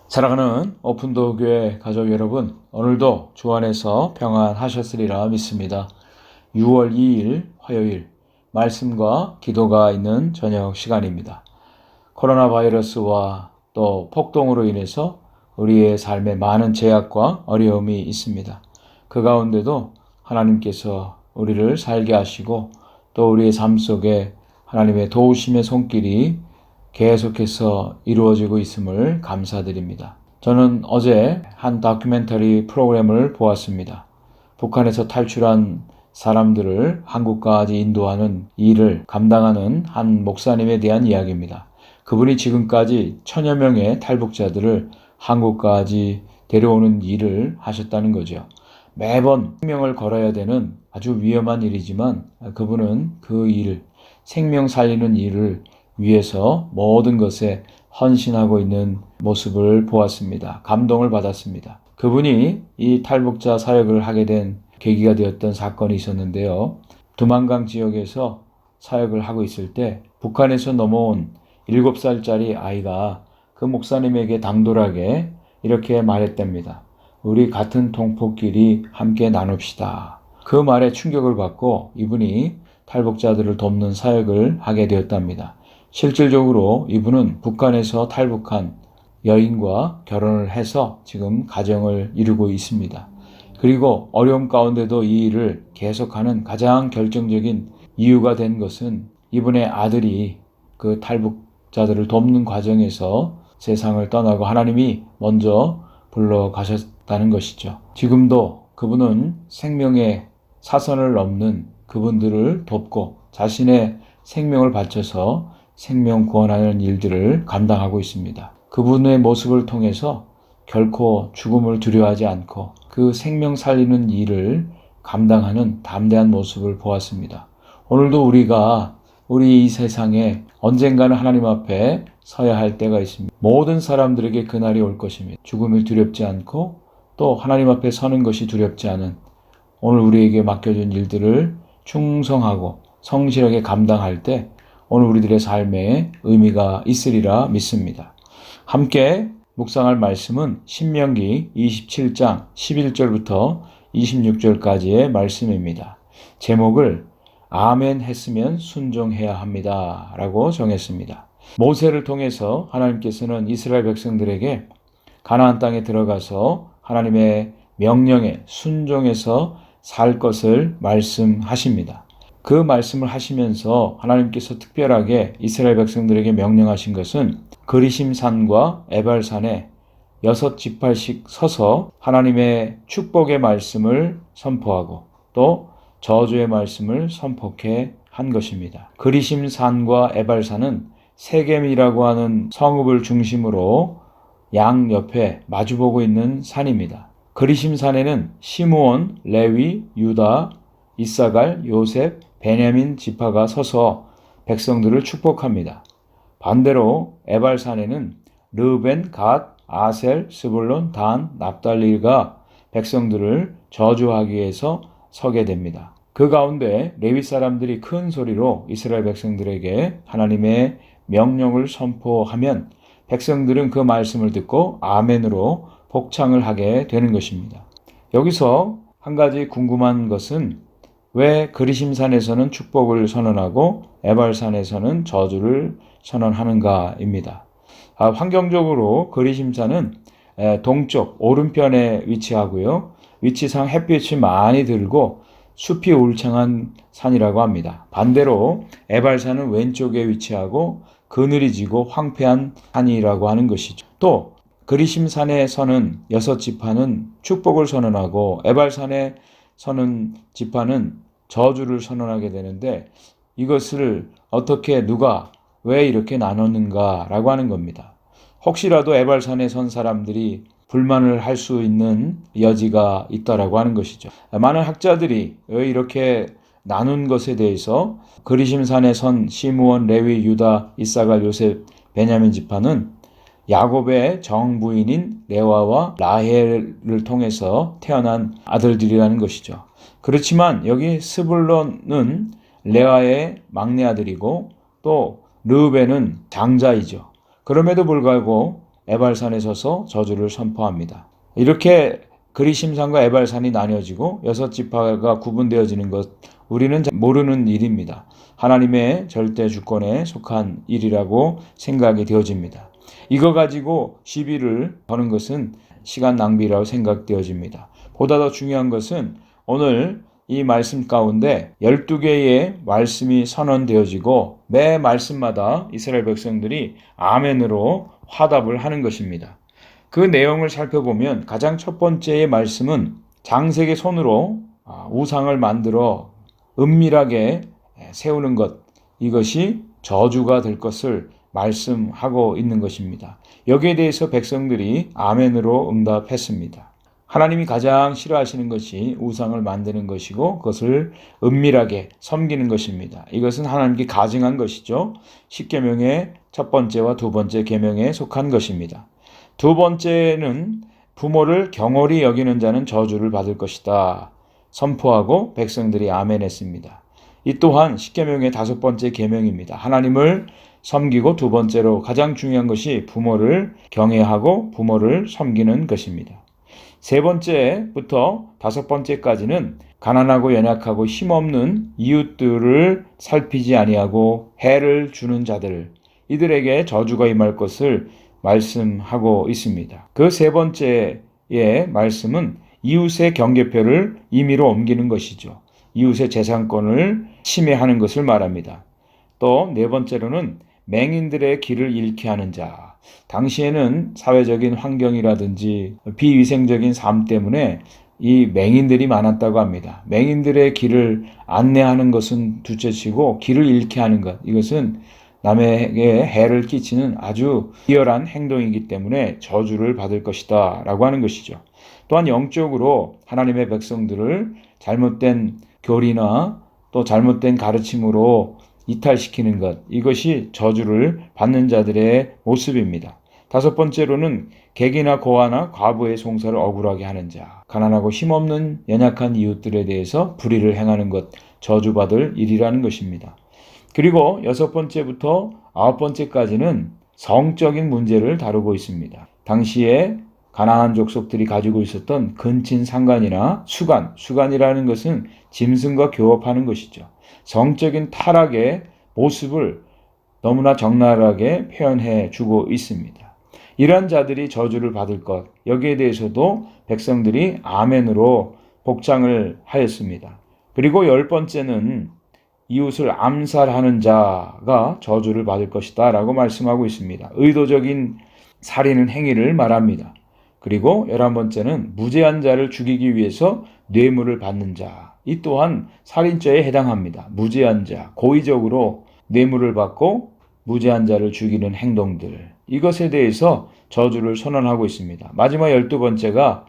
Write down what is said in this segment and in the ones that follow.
사랑하는 오픈도어 교회 가족 여러분, 오늘도 주 안에서 평안하셨으리라 믿습니다. 6월 2일 화요일 말씀과 기도가 있는 저녁 시간입니다. 코로나 바이러스와 또 폭동으로 인해서 우리의 삶에 많은 제약과 어려움이 있습니다. 그 가운데도 하나님께서 우리를 살게 하시고 또 우리의 삶 속에 하나님의 도우심의 손길이 계속해서 이루어지고 있음을 감사드립니다. 저는 어제 한 다큐멘터리 프로그램을 보았습니다. 북한에서 탈출한 사람들을 한국까지 인도하는 일을 감당하는 한 목사님에 대한 이야기입니다. 그분이 지금까지 1000여 명의 탈북자들을 한국까지 데려오는 일을 하셨다는 거죠. 매번 생명을 걸어야 되는 아주 위험한 일이지만 그분은 그 일, 생명 살리는 일을 위해서 모든 것에 헌신하고 있는 모습을 보았습니다. 감동을 받았습니다. 그분이 이 탈북자 사역을 하게 된 계기가 되었던 사건이 있었는데요. 두만강 지역에서 사역을 하고 있을 때 북한에서 넘어온 7살짜리 아이가 그 목사님에게 당돌하게 이렇게 말했답니다. 우리 같은 동포끼리 함께 나눕시다. 그 말에 충격을 받고 이분이 탈북자들을 돕는 사역을 하게 되었답니다. 실질적으로 이분은 북한에서 탈북한 여인과 결혼을 해서 지금 가정을 이루고 있습니다. 그리고 어려움 가운데도 이 일을 계속하는 가장 결정적인 이유가 된 것은 이분의 아들이 그 탈북자들을 돕는 과정에서 세상을 떠나고 하나님이 먼저 불러가셨다는 것이죠. 지금도 그분은 생명의 사선을 넘는 그분들을 돕고 자신의 생명을 바쳐서 생명 구원하는 일들을 감당하고 있습니다. 그분의 모습을 통해서 결코 죽음을 두려워하지 않고 그 생명 살리는 일을 감당하는 담대한 모습을 보았습니다. 오늘도 우리가 우리 이 세상에 언젠가는 하나님 앞에 서야 할 때가 있습니다. 모든 사람들에게 그날이 올 것입니다. 죽음을 두렵지 않고 또 하나님 앞에 서는 것이 두렵지 않은 오늘 우리에게 맡겨준 일들을 충성하고 성실하게 감당할 때 오늘 우리들의 삶에 의미가 있으리라 믿습니다. 함께 묵상할 말씀은 신명기 27장 11절부터 26절까지의 말씀입니다. 제목을 아멘 했으면 순종해야 합니다 라고 정했습니다. 모세를 통해서 하나님께서는 이스라엘 백성들에게 가나안 땅에 들어가서 하나님의 명령에 순종해서 살 것을 말씀하십니다. 그 말씀을 하시면서 하나님께서 특별하게 이스라엘 백성들에게 명령하신 것은 그리심산과 에발산에 6지파씩 서서 하나님의 축복의 말씀을 선포하고 또 저주의 말씀을 선포케 한 것입니다. 그리심산과 에발산은 세겜이라고 하는 성읍을 중심으로 양 옆에 마주보고 있는 산입니다. 그리심산에는 시므온, 레위, 유다, 이사갈, 요셉, 베냐민 지파가 서서 백성들을 축복합니다. 반대로 에발산에는 르벤, 갓, 아셀, 스불론, 단, 납달리가 백성들을 저주하기 위해서 서게 됩니다. 그 가운데 레위 사람들이 큰 소리로 이스라엘 백성들에게 하나님의 명령을 선포하면 백성들은 그 말씀을 듣고 아멘으로 복창을 하게 되는 것입니다. 여기서 한 가지 궁금한 것은 왜 그리심산에서는 축복을 선언하고 에발산에서는 저주를 선언하는가입니다. 환경적으로 그리심산은 동쪽 오른편에 위치하고요. 위치상 햇빛이 많이 들고 숲이 울창한 산이라고 합니다. 반대로 에발산은 왼쪽에 위치하고 그늘이 지고 황폐한 산이라고 하는 것이죠. 또 그리심산에 서는 6지파는 축복을 선언하고 에발산에 서는 지파는 저주를 선언하게 되는데 이것을 어떻게 누가 왜 이렇게 나눴는가라고 하는 겁니다. 혹시라도 에발산에 선 사람들이 불만을 할 수 있는 여지가 있다라고 하는 것이죠. 많은 학자들이 왜 이렇게 나눈 것에 대해서 그리심산에 선 시므온, 레위, 유다, 이사갈, 요셉, 베냐민 지파는 야곱의 정부인인 레와와 라헬을 통해서 태어난 아들들이라는 것이죠. 그렇지만 여기 스불론은 레아의 막내 아들이고 또 르우벤은 장자이죠. 그럼에도 불구하고 에발산에 서서 저주를 선포합니다. 이렇게 그리심산과 에발산이 나뉘어지고 6지파가 구분되어지는 것, 우리는 잘 모르는 일입니다. 하나님의 절대 주권에 속한 일이라고 생각이 되어집니다. 이거 가지고 시비를 거는 것은 시간 낭비라고 생각되어집니다. 보다 더 중요한 것은 오늘 이 말씀 가운데 12개의 말씀이 선언되어지고 매 말씀마다 이스라엘 백성들이 아멘으로 화답을 하는 것입니다. 그 내용을 살펴보면 가장 첫 번째의 말씀은 장색의 손으로 우상을 만들어 은밀하게 세우는 것, 이것이 저주가 될 것을 말씀하고 있는 것입니다. 여기에 대해서 백성들이 아멘으로 응답했습니다. 하나님이 가장 싫어하시는 것이 우상을 만드는 것이고 그것을 은밀하게 섬기는 것입니다. 이것은 하나님께 가증한 것이죠. 십계명의 첫 번째와 두 번째 계명에 속한 것입니다. 두 번째는 부모를 경홀히 여기는 자는 저주를 받을 것이다 선포하고 백성들이 아멘했습니다. 이 또한 십계명의 다섯 번째 계명입니다. 하나님을 섬기고 두 번째로 가장 중요한 것이 부모를 경외하고 부모를 섬기는 것입니다. 세 번째부터 다섯 번째까지는 가난하고 연약하고 힘없는 이웃들을 살피지 아니하고 해를 주는 자들, 이들에게 저주가 임할 것을 말씀하고 있습니다. 그 세 번째의 말씀은 이웃의 경계표를 임의로 옮기는 것이죠. 이웃의 재산권을 침해하는 것을 말합니다. 또 네 번째로는 맹인들의 길을 잃게 하는 자. 당시에는 사회적인 환경이라든지 비위생적인 삶 때문에 이 맹인들이 많았다고 합니다. 맹인들의 길을 안내하는 것은 둘째치고 길을 잃게 하는 것, 이것은 남에게 해를 끼치는 아주 비열한 행동이기 때문에 저주를 받을 것이다 라고 하는 것이죠. 또한 영적으로 하나님의 백성들을 잘못된 교리나 또 잘못된 가르침으로 이탈시키는 것, 이것이 저주를 받는 자들의 모습입니다. 다섯 번째로는 객이나 고아나 과부의 송사를 억울하게 하는 자, 가난하고 힘없는 연약한 이웃들에 대해서 불의를 행하는 것, 저주받을 일이라는 것입니다. 그리고 여섯 번째부터 아홉 번째까지는 성적인 문제를 다루고 있습니다. 당시에 가나안 족속들이 가지고 있었던 근친 상간이나 수간이라는 것은 짐승과 교합하는 것이죠. 성적인 타락의 모습을 너무나 적나라하게 표현해 주고 있습니다. 이러한 자들이 저주를 받을 것, 여기에 대해서도 백성들이 아멘으로 복장을 하였습니다. 그리고 열 번째는 이웃을 암살하는 자가 저주를 받을 것이다 라고 말씀하고 있습니다. 의도적인 살인은 행위를 말합니다. 그리고 11번째는 무죄한 자를 죽이기 위해서 뇌물을 받는 자, 이 또한 살인죄에 해당합니다. 무죄한 자, 고의적으로 뇌물을 받고 무죄한 자를 죽이는 행동들, 이것에 대해서 저주를 선언하고 있습니다. 마지막 12번째가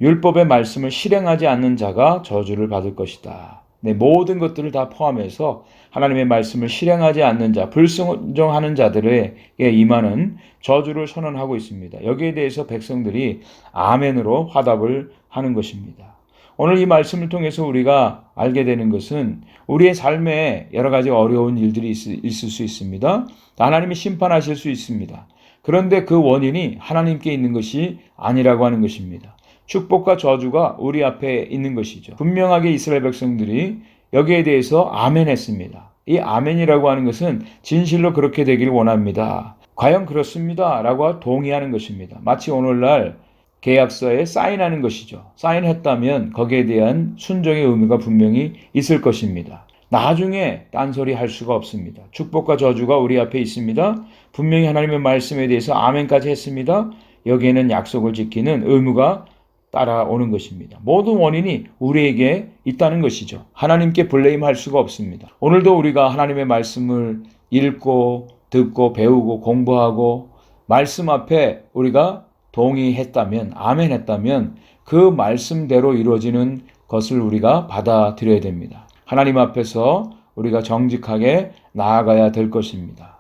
율법의 말씀을 실행하지 않는 자가 저주를 받을 것이다. 네, 모든 것들을 다 포함해서 하나님의 말씀을 실행하지 않는 자, 불순종하는 자들에게 임하는 저주를 선언하고 있습니다. 여기에 대해서 백성들이 아멘으로 화답을 하는 것입니다. 오늘 이 말씀을 통해서 우리가 알게 되는 것은 우리의 삶에 여러 가지 어려운 일들이 있을 수 있습니다. 하나님이 심판하실 수 있습니다. 그런데 그 원인이 하나님께 있는 것이 아니라고 하는 것입니다. 축복과 저주가 우리 앞에 있는 것이죠. 분명하게 이스라엘 백성들이 여기에 대해서 아멘했습니다. 이 아멘이라고 하는 것은 진실로 그렇게 되기를 원합니다. 과연 그렇습니다 라고 동의하는 것입니다. 마치 오늘날 계약서에 사인하는 것이죠. 사인했다면 거기에 대한 순종의 의미가 분명히 있을 것입니다. 나중에 딴소리 할 수가 없습니다. 축복과 저주가 우리 앞에 있습니다. 분명히 하나님의 말씀에 대해서 아멘까지 했습니다. 여기에는 약속을 지키는 의무가 따라오는 것입니다. 모든 원인이 우리에게 있다는 것이죠. 하나님께 블레임할 수가 없습니다. 오늘도 우리가 하나님의 말씀을 읽고 듣고 배우고 공부하고 말씀 앞에 우리가 동의했다면, 아멘했다면 그 말씀대로 이루어지는 것을 우리가 받아들여야 됩니다. 하나님 앞에서 우리가 정직하게 나아가야 될 것입니다.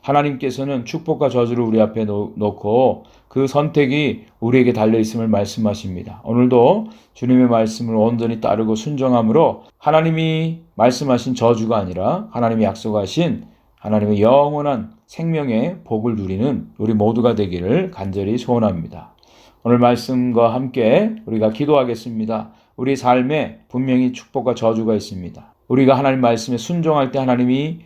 하나님께서는 축복과 저주를 우리 앞에 놓고 그 선택이 우리에게 달려있음을 말씀하십니다. 오늘도 주님의 말씀을 온전히 따르고 순종함으로 하나님이 말씀하신 저주가 아니라 하나님이 약속하신 하나님의 영원한 생명의 복을 누리는 우리 모두가 되기를 간절히 소원합니다. 오늘 말씀과 함께 우리가 기도하겠습니다. 우리 삶에 분명히 축복과 저주가 있습니다. 우리가 하나님 말씀에 순종할 때 하나님이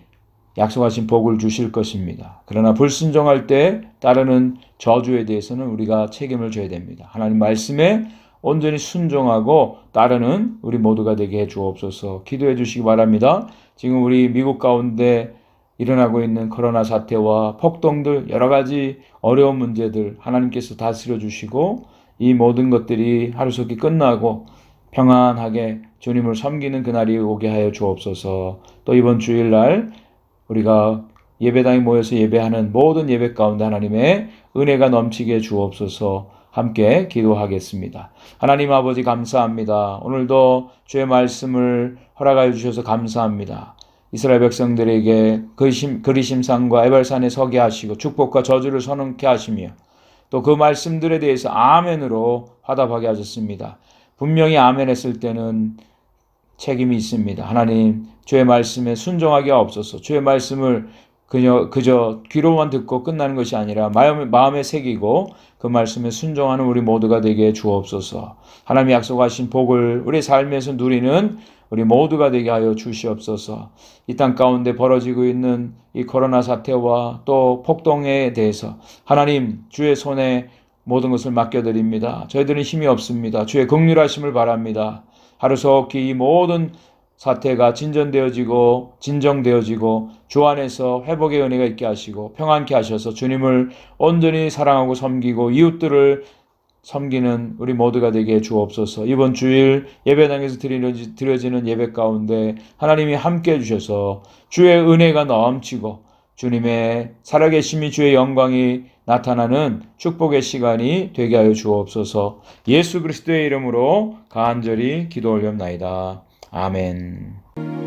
약속하신 복을 주실 것입니다. 그러나 불순종할 때 따르는 저주에 대해서는 우리가 책임을 져야 됩니다. 하나님 말씀에 온전히 순종하고 따르는 우리 모두가 되게 해 주옵소서. 기도해 주시기 바랍니다. 지금 우리 미국 가운데 일어나고 있는 코로나 사태와 폭동들, 여러 가지 어려운 문제들 하나님께서 다스려 주시고 이 모든 것들이 하루속히 끝나고 평안하게 주님을 섬기는 그날이 오게 하여 주옵소서. 또 이번 주일날 우리가 예배당에 모여서 예배하는 모든 예배 가운데 하나님의 은혜가 넘치게 주옵소서. 함께 기도하겠습니다. 하나님 아버지 감사합니다. 오늘도 주의 말씀을 허락하여 주셔서 감사합니다. 이스라엘 백성들에게 그리심산과 에발산에 서게 하시고 축복과 저주를 선언케 하시며 또 그 말씀들에 대해서 아멘으로 화답하게 하셨습니다. 분명히 아멘 했을 때는 책임이 있습니다. 하나님 주의 말씀에 순종하게 하옵소서. 주의 말씀을 그저 귀로만 듣고 끝나는 것이 아니라 마음에 새기고 그 말씀에 순종하는 우리 모두가 되게 주옵소서. 하나님이 약속하신 복을 우리 삶에서 누리는 우리 모두가 되게 하여 주시옵소서. 이 땅 가운데 벌어지고 있는 이 코로나 사태와 또 폭동에 대해서 하나님 주의 손에 모든 것을 맡겨드립니다. 저희들은 힘이 없습니다. 주의 긍휼하심을 바랍니다. 하루속히 이 모든 사태가 진정되어지고 주 안에서 회복의 은혜가 있게 하시고 평안케 하셔서 주님을 온전히 사랑하고 섬기고 이웃들을 섬기는 우리 모두가 되게 주옵소서. 이번 주일 예배당에서 드려지는 예배 가운데 하나님이 함께 해주셔서 주의 은혜가 넘치고 주님의 살아계심이 주의 영광이 나타나는 축복의 시간이 되게 하여 주옵소서. 예수 그리스도의 이름으로 간절히 기도 올려옵나이다. 아멘.